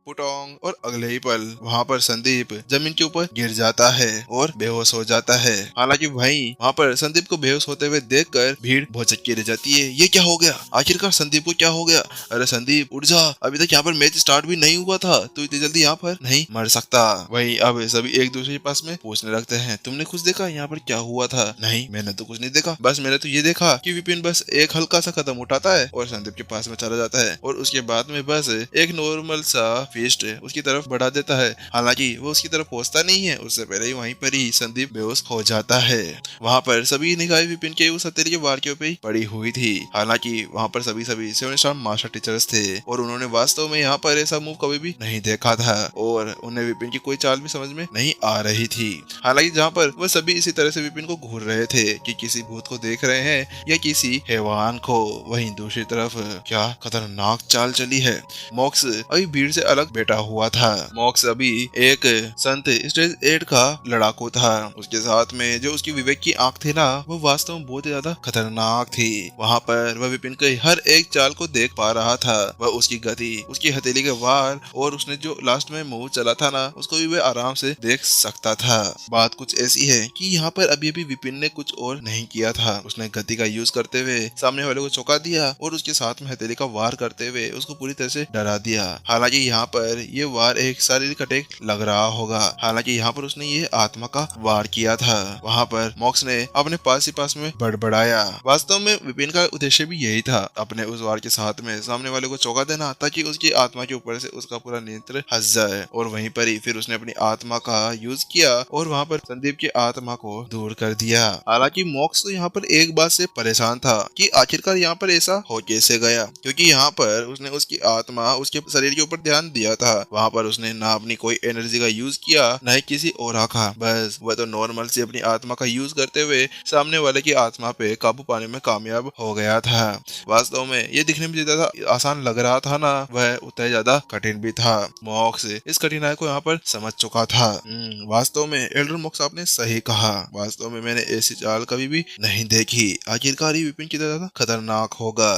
पुटोंग। और अगले ही पल वहाँ पर संदीप जमीन के ऊपर गिर जाता है और बेहोश हो जाता है। हालांकि वहाँ पर संदीप को बेहोश होते हुए देखकर भीड़ बहुत चक्की रह जाती है। ये क्या हो गया, आखिरकार संदीप को क्या हो गया? अरे संदीप उठ जा, अभी तक यहाँ पर मैच स्टार्ट भी नहीं हुआ था, तू इतनी जल्दी यहाँ पर नहीं मर सकता। वहीं अब सभी एक दूसरे के पास में पूछने लगते हैं, तुमने कुछ देखा यहाँ पर क्या हुआ था? नहीं मैंने तो कुछ नहीं देखा, बस मैंने तो ये देखा कि विपिन बस एक हल्का सा कदम उठाता है और संदीप के पास में चला जाता है और उसके बाद में बस एक नॉर्मल सा फिस्ट उसकी तरफ बढ़ा देता है। हालांकि वो उसकी तरफ पहुंचता नहीं है, उससे पहले ही वहीं पर ही संदीप बेहोश हो जाता है। वहाँ पर सभी निगाहें विपिन के उस हथेली के वार के ऊपर ही पड़ी हुई थी। हालांकि वहाँ पर सभी 7 स्टार मास्टर टीचर्स थे और उन्होंने वास्तव में यहाँ पर ऐसा मूव कभी भी नहीं देखा था और उन्हें विपिन की कोई चाल भी समझ में नहीं आ रही थी। हालांकि जहाँ पर वह सभी इसी तरह से विपिन को घूर रहे थे कि किसी भूत को देख रहे हैं या किसी हैवान को। वहीं दूसरी तरफ क्या खतरनाक चाल चली है। मॉक्स अभी भीड़ से अलग बैठा हुआ था। मॉक्स अभी एक संत स्टेज 8 का लड़ाकू था। उसके साथ में जो उसकी विवेक की आंख थी ना, वो वास्तव में बहुत ही ज्यादा खतरनाक थी। वहाँ पर वह विपिन के हर एक चाल को देख पा रहा था। वह उसकी गति, उसकी हथेली के वार और उसने जो लास्ट में मूव चला था ना, उसको भी वह आराम से देख सकता था। बात कुछ ऐसी है कि यहाँ पर अभी भी विपिन ने कुछ और नहीं किया था। उसने गति का यूज करते हुए सामने वाले को चौंका दिया और उसके साथ में हथेली का वार करते हुए उसको पूरी तरह से डरा दिया। हालांकि यहाँ पर ये वार एक शारीरिक अटैक लग रहा होगा। हालांकि यहाँ पर उसने ये आत्मा का वार किया था। वहाँ पर मॉक्स ने अपने पास ही पास में बड़बड़ाया। वास्तव में विपिन का उद्देश्य भी यही था, अपने उस वार के साथ में सामने वाले को चौंका देना ताकि उसकी आत्मा के ऊपर से उसका पूरा नियंत्रण हट जाए। और वहीं पर ही फिर उसने अपनी आत्मा का यूज किया और वहाँ पर संदीप की आत्मा को दूर कर दिया। हालांकि मॉक्स तो यहाँ पर एक बात से परेशान था कि आखिरकार यहाँ पर ऐसा हो कैसे गया, क्योंकि यहाँ पर उसने उसकी आत्मा उसके शरीर के ऊपर ध्यान दिया था। वहाँ पर उसने ना अपनी कोई एनर्जी का यूज किया ना ही किसी और का, बस वह तो नॉर्मल से अपनी आत्मा का यूज करते हुए सामने वाले की आत्मा पे काबू पाने में कामयाब हो गया था। वास्तव में ये दिखने में ज्यादा आसान लग रहा था ना, वह उतना ज्यादा कठिन भी था। मॉक्स इस कठिनाई को यहाँ पर समझ चुका था। वास्तव में एल्डर मॉक्स आपने सही कहा, वास्तव में मैंने ऐसी चाल कभी भी नहीं देखी। आखिरकार ही विपिन कितना ज्यादा खतरनाक होगा।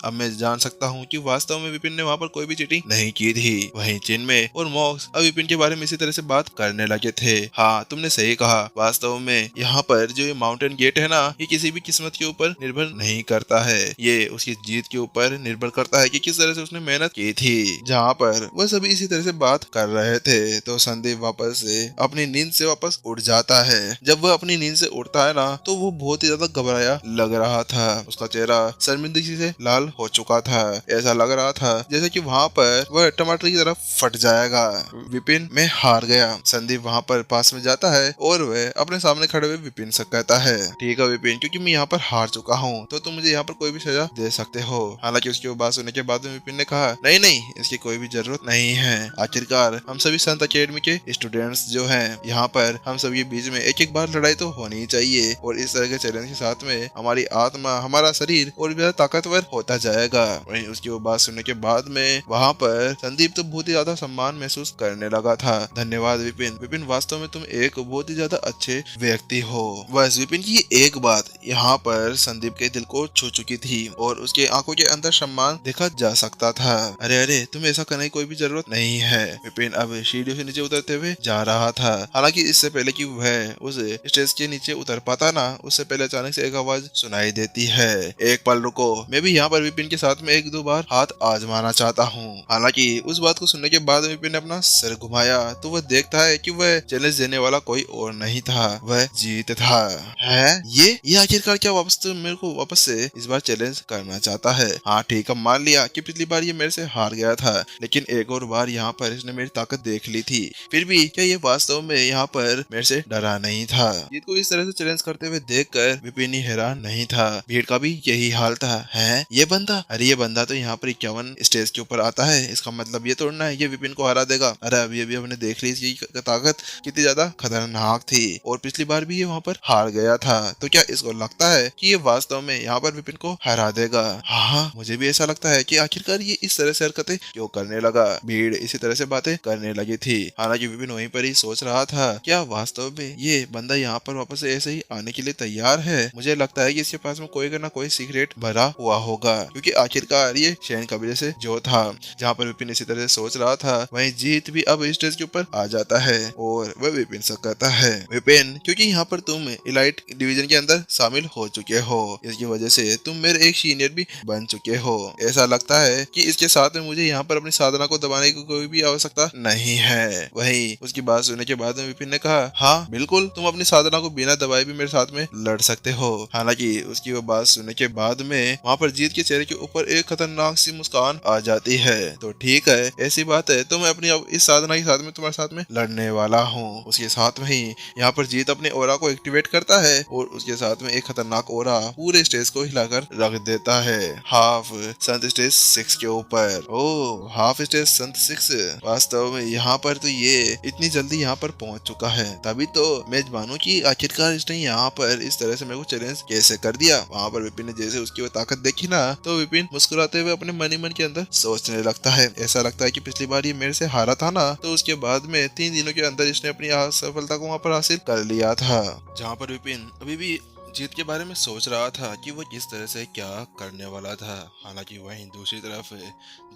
अब मैं जान सकता हूँ कि वास्तव में विपिन ने वहाँ पर कोई भी चीटिंग नहीं की थी। वहीं चिन्मय और मॉक्स अब विपिन के बारे में इसी तरह से बात करने लगे थे। हाँ तुमने सही कहा, वास्तव में यहाँ पर जो ये माउंटेन गेट है ना, ये किसी भी किस्मत के ऊपर निर्भर नहीं करता है। ये उसकी जीत के ऊपर निर्भर करता है कि किस तरह से उसने मेहनत की थी। जहाँ पर वह सभी इसी तरह से बात कर रहे थे तो संदीप वापस से अपनी नींद से वापस उठ जाता है। जब वह अपनी नींद से उठता है ना, तो वो बहुत ही ज्यादा घबराया लग रहा था। उसका चेहरा शर्मिंदगी से लाल हो चुका था। ऐसा लग रहा था जैसे कि वहाँ पर वह टमाटर की तरह फट जाएगा। विपिन मैं हार गया। संदीप वहाँ पर पास में जाता है और वह अपने सामने खड़े हुए विपिन से कहता है, ठीक है विपिन, क्योंकि मैं यहाँ पर हार चुका हूँ तो तुम मुझे यहाँ पर कोई भी सजा दे सकते हो। हालांकि उसकी बात सुनने के बाद विपिन ने कहा, नहीं नहीं, इसकी कोई भी जरूरत नहीं है। आखिरकार हम सभी संत अकेडमी के स्टूडेंट्स जो हैं, यहाँ पर हम सभी के बीच में एक एक बार लड़ाई तो होनी चाहिए और इस तरह के चैलेंज के साथ में हमारी आत्मा, हमारा शरीर और भी ज्यादा ताकतवर होता जाएगा। वहीं उसकी वो बात सुनने के बाद में वहाँ पर संदीप तो बहुत ही ज्यादा सम्मान महसूस करने लगा था। धन्यवाद विपिन, विपिन वास्तव में तुम एक बहुत ही ज्यादा अच्छे व्यक्ति हो। बस विपिन की एक बात यहाँ पर संदीप के दिल को छू चुकी थी और उसके आंखों के अंदर सम्मान देखा जा सकता था। अरे अरे, तुम ऐसा करने की कोई भी जरूरत नहीं है। विपिन अब सीढ़ियों से नीचे उतरते हुए जा रहा था। हालांकि इससे पहले कि वह उस स्टेज के नीचे उतर पाता ना, उससे पहले अचानक से एक आवाज सुनाई देती है, एक पल रुको, मैं भी यहाँ पर विपिन के साथ में एक दो बार हाथ आजमाना चाहता हूँ। हालांकि उस बात को सुनने के बाद विपिन ने अपना सिर घुमाया तो वह देखता है कि वह चैलेंज देने वाला कोई और नहीं था, वह जीत था। है ये आखिरकार क्या वापस तो मेरे को वापस से इस बार चैलेंज करना चाहता है। हाँ ठीक है, मान लिया कि पिछली बार ये मेरे से हार गया था, लेकिन एक और बार यहाँ पर इसने मेरी ताकत देख ली थी। फिर भी क्या ये वास्तव में यहाँ पर मेरे से डरा नहीं था। जीत को इस तरह से चैलेंज करते हुए देखकर विपिन ही हैरान नहीं था, भीड़ का भी यही हाल था। है ये बंदा, अरे ये बंदा तो यहाँ पर 51 स्टेज के ऊपर आता है, इसका मतलब ये तोड़ना है ये विपिन को हरा देगा। अरे अभी अभी हमने देख ली इसकी ताकत कितनी ज्यादा खतरनाक थी और पिछली बार भी ये वहाँ पर हार गया था, तो क्या इसको लगता है कि ये वास्तव में यहाँ पर विपिन को हरा देगा। हाँ, मुझे भी ऐसा लगता है कि आखिरकार ये इस तरह से हरकतें क्यों करने लगा। भीड़ इसी तरह से बातें करने लगी थी। हालांकि विपिन वहीं पर ही सोच रहा था, क्या वास्तव में ये बंदा यहाँ पर वापस ऐसे ही आने के लिए तैयार है? मुझे लगता है कि इसके पास में कोई ना कोई सीक्रेट भरा हुआ होगा, क्योंकि आखिरकार ये शयन कबीले से जो था। जहाँ पर विपिन इसी तरह से सोच रहा था, वहीं जीत भी अब स्टेज के ऊपर आ जाता है और वह विपिन से कहता है, विपिन, क्योंकि यहाँ पर तुम इलाइट डिवीजन के अंदर शामिल हो चुके हो, इसकी वजह से तुम मेरे एक सीनियर भी बन चुके हो। ऐसा लगता है कि इसके साथ में मुझे यहाँ पर अपनी साधना को दबाने की कोई भी आवश्यकता नहीं है। वही उसकी बात सुनने के बाद में विपिन ने कहा, हाँ बिल्कुल, तुम अपनी साधना को बिना दबाए भी मेरे साथ में लड़ सकते हो। हालांकि उसकी वो बात सुनने के बाद में वहाँ पर जीत के चेहरे के ऊपर एक खतरनाक सी मुस्कान आ जाती है। तो ठीक है, ऐसी बात है तो मैं अपनी अब इस साधना के साथ में तुम्हारे साथ में लड़ने वाला हूँ। उसके साथ में ही यहाँ पर जीत अपने ओरा को एक्टिवेट करता है और उसके साथ में एक खतरनाक ओरा पूरे स्टेज को हिलाकर रख देता है हाफ संत स्टेज 6 के ऊपर। ओ, हाफ स्टेज संत 6। वास्तव में यहाँ पर तो ये इतनी जल्दी यहाँ पर पहुंच चुका है, तभी तो मैं मानूं कि आखिरकार इसने यहाँ पर इस तरह से मेरे को चैलेंज कैसे कर दिया। वहाँ पर विपिन ने जैसे उसकी वो ताकत देखी ना, तो विपिन मुस्कुराते हुए अपने मन ही मन के अंदर सोचने लगता है, ऐसा लगता है कि पिछली बार ये मेरे से हारा था ना, तो उसके बाद में 3 दिनों के अंदर इसने अपनी सफलता को वहाँ पर हासिल कर लिया था। जहाँ पर विपिन अभी भी जीत के बारे में सोच रहा था कि वो किस तरह से क्या करने वाला था। हालांकि वहीं दूसरी तरफ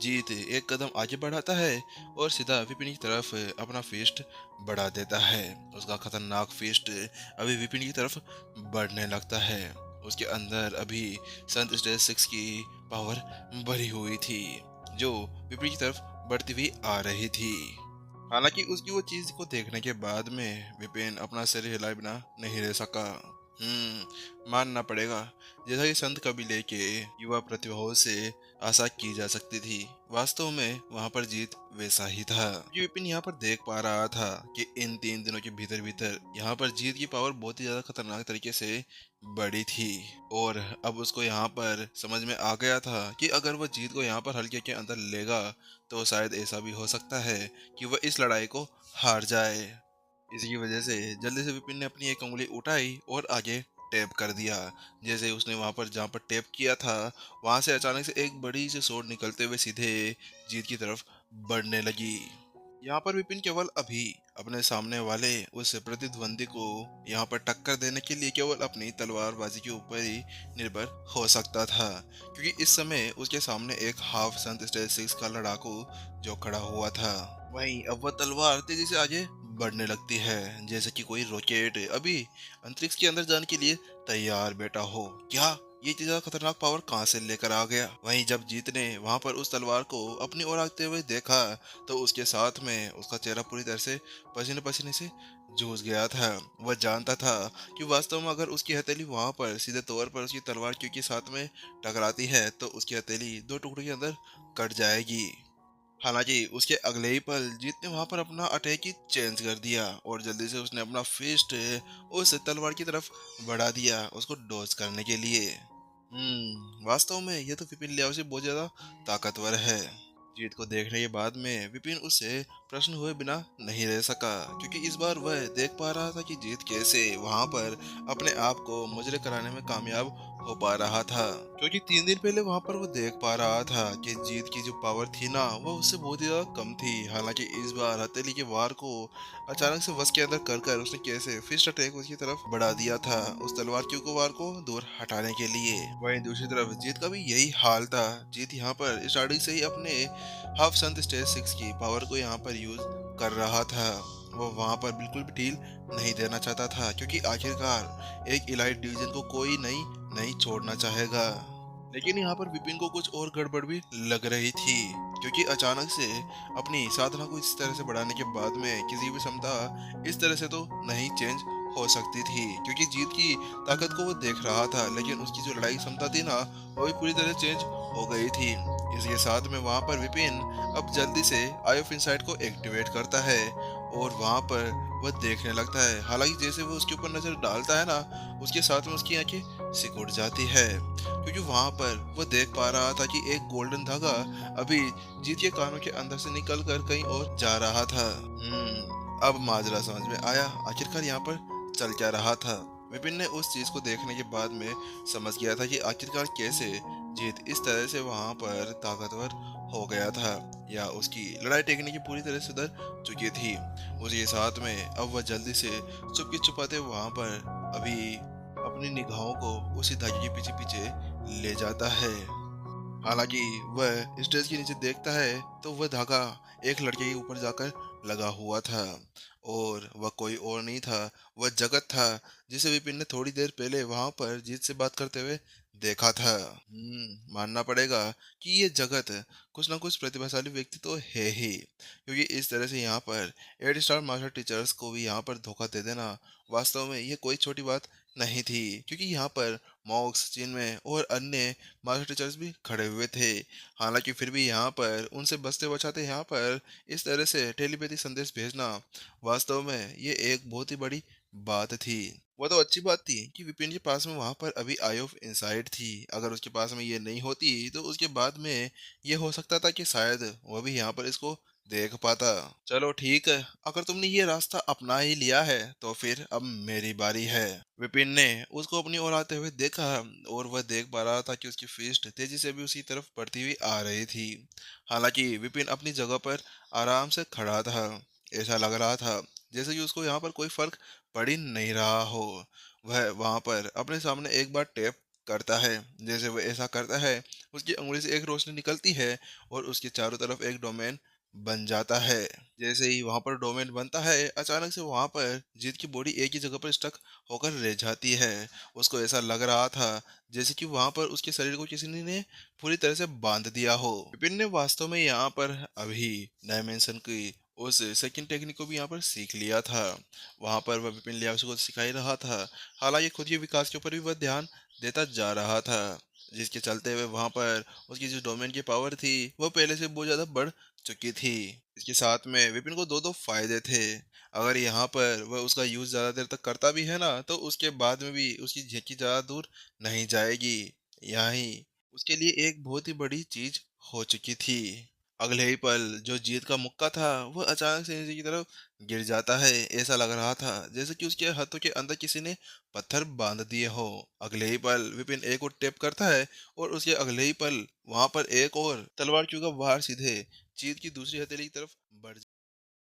जीत एक कदम आगे बढ़ाता है और सीधा विपिन की तरफ अपना फिस्ट बढ़ा देता है। उसका खतरनाक फिस्ट अभी विपिन की तरफ बढ़ने लगता है। उसके अंदर अभी संत स्टेज 6 की पावर भरी हुई थी, जो विपिन की तरफ बढ़ती हुई आ रही थी। हालांकि उसकी वो चीज को देखने के बाद में विपिन अपना सिर हिलाए बिना नहीं रह सका। मानना पड़ेगा, जैसा कि संत कबीले के युवा प्रतिभाओं से आशा की जा सकती थी, वास्तव में वहां पर जीत वैसा ही था। विपिन यहाँ पर देख पा रहा था कि इन 3 दिनों के भीतर भीतर यहाँ पर जीत की पावर बहुत ही ज्यादा खतरनाक तरीके से बढ़ी थी और अब उसको यहाँ पर समझ में आ गया था कि अगर वो जीत को यहाँ पर हल्के के अंदर लेगा तो शायद ऐसा भी हो सकता है कि वह इस लड़ाई को हार जाए। इसी वजह से जल्दी से विपिन ने अपनी एक उंगली उठाई और आगे टैप कर दिया। जैसे उसने वहां पर जहां पर टैप किया था, वहां से अचानक से एक बड़ी सी सोड निकलते हुए सीधे जीत की तरफ बढ़ने लगी। यहाँ पर विपिन केवल अभी अपने सामने वाले उस प्रतिद्वंदी को यहाँ पर टक्कर देने के लिए केवल अपनी तलवारबाजी के ऊपर ही निर्भर हो सकता था, क्योंकि इस समय उसके सामने एक हाफ संत स्टेज 6 का लड़ाकू जो खड़ा हुआ था। वहीं अब वह तलवार तेजी से आगे बढ़ने लगती है, जैसे कि कोई रॉकेट अभी अंतरिक्ष के अंदर जाने के लिए तैयार बैठा हो। क्या ये ज्यादा खतरनाक पावर कहाँ से लेकर आ गया? वहीं जब जीत ने वहां पर उस तलवार को अपनी ओर आते हुए देखा, तो उसके साथ में उसका चेहरा पूरी तरह से पसीने पसीने से जूझ गया था। वह जानता था कि वास्तव में अगर उसकी हथेली वहां पर सीधे तौर पर उसकी तलवार के साथ में टकराती है, तो उसकी हथेली 2 टुकड़ों के अंदर कट जाएगी। हालांकि उसके अगले ही पल जीत ने वहां पर अपना अटैक ही चेंज कर दिया और जल्दी से उसने अपना फिस्ट उस तलवार की तरफ बढ़ा दिया, उसको डॉज करने के लिए। वास्तव में यह तो विपिन लियाओ से बहुत ज्यादा ताकतवर है। जीत को देखने के बाद में विपिन उससे प्रश्न हुए बिना नहीं रह सका, क्योंकि इस बार वह देख पा रहा था कि जीत कैसे वहां पर अपने आप को मुजरे कराने में कामयाब हो पा रहा था। क्योंकि 3 दिन पहले वहां पर वो देख पा रहा था कि जीत की जो पावर थी ना, वो उससे बहुत ही ज्यादा कम थी। हालांकि इस बार हथेली के वार को अचानक से वश के अंदर कर कर उसने कैसे फिस्ट अटैक उसकी तरफ बढ़ा दिया था, उस तलवार के वार को दूर हटाने के लिए। वहीं दूसरी तरफ जीत का भी यही हाल था। जीत यहाँ पर स्टार्टिंग से ही अपने हाफ संत स्टेज 6 की पावर को यहाँ पर यूज कर रहा था। वो वहां पर बिल्कुल भी ढील नहीं देना चाहता था, क्योंकि आखिरकार एक इलाइट डिवीजन को कोई नहीं छोड़ना चाहेगा। लेकिन यहाँ पर विपिन को कुछ और गड़बड़ भी लग रही थी, क्योंकि अचानक से अपनी साधना को इस तरह से बढ़ाने के बाद में किसी भी क्षमता इस तरह से तो नहीं चेंज हो सकती थी, क्योंकि जीत की ताकत को वो देख रहा था, लेकिन उसकी जो लड़ाई क्षमता थी ना, वो भी पूरी तरह चेंज हो गई थी। इसके साथ में वहां पर विपिन अब जल्दी से आई ऑफ इनसाइट को एक्टिवेट करता है और वहां पर वह देखने लगता है। हालांकि जैसे वो उसके ऊपर नजर डालता है ना, उसके साथ में उसकी आंखें सिकुड़ जाती है, क्योंकि वहां पर वो देख पा रहा था कि एक गोल्डन धागा अभी जीत के कानों के अंदर से निकल कर कहीं और जा रहा था। अब माजरा समझ में आया, आखिरकार यहाँ पर चल क्या रहा था। विपिन ने उस चीज को देखने के बाद में समझ गया था कि आखिरकार कैसे जीत इस तरह से वहां पर ताकतवर हो गया था, या उसकी लड़ाई टेक्निक पूरी तरह से सुधर चुकी थी। उसके साथ में अब वह जल्दी से चुपके छुपाते वहां पर अभी अपनी निगाहों को उसी धागे के पीछे पीछे ले जाता है। हालांकि वह स्टेज के नीचे देखता है तो वह धागा एक लड़के के ऊपर जाकर लगा हुआ था, और वह कोई और नहीं था, वह जगत था, जिसे विपिन ने थोड़ी देर पहले वहां पर जीत से बात करते हुए देखा था। मानना पड़ेगा कि ये जगत कुछ ना कुछ प्रतिभाशाली व्यक्ति तो है ही, क्योंकि इस तरह से यहाँ पर 8 स्टार मास्टर टीचर्स को भी यहाँ पर धोखा दे देना वास्तव में ये कोई छोटी बात नहीं थी, क्योंकि यहाँ पर मॉक्स, चिन्मय और अन्य मास्टर टीचर्स भी खड़े हुए थे। हालांकि फिर भी यहाँ पर उनसे बचते बचाते यहाँ पर इस तरह से टेलीपैथी संदेश भेजना वास्तव में ये एक बहुत ही बड़ी बात थी। वो तो अच्छी बात थी कि विपिन के पास में वहां पर अभी आई ऑफ इनसाइट थी। अगर उसके पास में ये नहीं होती तो उसके बाद में ये हो सकता था कि शायद वह भी यहाँ पर इसको देख पाता। चलो ठीक है, अगर तुमने ये रास्ता अपना ही लिया है तो फिर अब मेरी बारी है। विपिन ने उसको अपनी ओर आते हुए देखा, और वह देख पा रहा था कि उसकी फिस्ट तेजी से भी उसी तरफ बढ़ती हुई आ रही थी। हालांकि विपिन अपनी जगह पर आराम से खड़ा था। ऐसा लग रहा था जैसे कि उसको यहाँ पर कोई फर्क पड़ ही नहीं रहा हो। वह वहां पर अपने सामने एक बार टैप करता है। जैसे वह ऐसा करता है, उसकी अंगुली से एक रोशनी निकलती है और उसके चारों तरफ एक डोमेन बन जाता है। जैसे ही वहां पर डोमेन बनता है, अचानक से वहां पर जीत की बॉडी एक ही जगह पर स्टक होकर रह जाती है। उसको ऐसा लग रहा था जैसे कि वहां पर उसके शरीर को किसी ने पूरी तरह से बांध दिया हो। विपिन ने वास्तव में यहाँ पर अभी डायमेंशन की उस सेकंड टेक्निक को भी यहाँ पर सीख लिया था। वहां पर वह विपिन लियाओ को सिखा ही रहा था। हालांकि खुद के विकास के ऊपर भी वह ध्यान देता जा रहा था, जिसके चलते हुए वहां पर उसकी जो डोमेन की पावर थी वह पहले से बहुत ज्यादा बढ़ चुकी थी। इसके साथ में विपिन को दो दो फायदे थे। अगर यहाँ पर वह उसका यूज ज्यादा देर तक करता भी है ना, तो उसके बाद में भी उसकी झेकी ज्यादा दूर नहीं जाएगी। यही उसके लिए एक बहुत ही बड़ी चीज हो चुकी थी। अगले ही पल जो जीत का मुक्का था वह अचानक से नीचे की तरफ गिर जाता है। ऐसा लग रहा था जैसे कि उसके हाथों के अंदर किसी ने पत्थर बांध दिए हो। अगले ही पल विपिन एक और टेप करता है, और उसके अगले ही पल वहां पर एक और तलवार चूका बाहर सीधे जीत की दूसरी हथेली की तरफ बढ़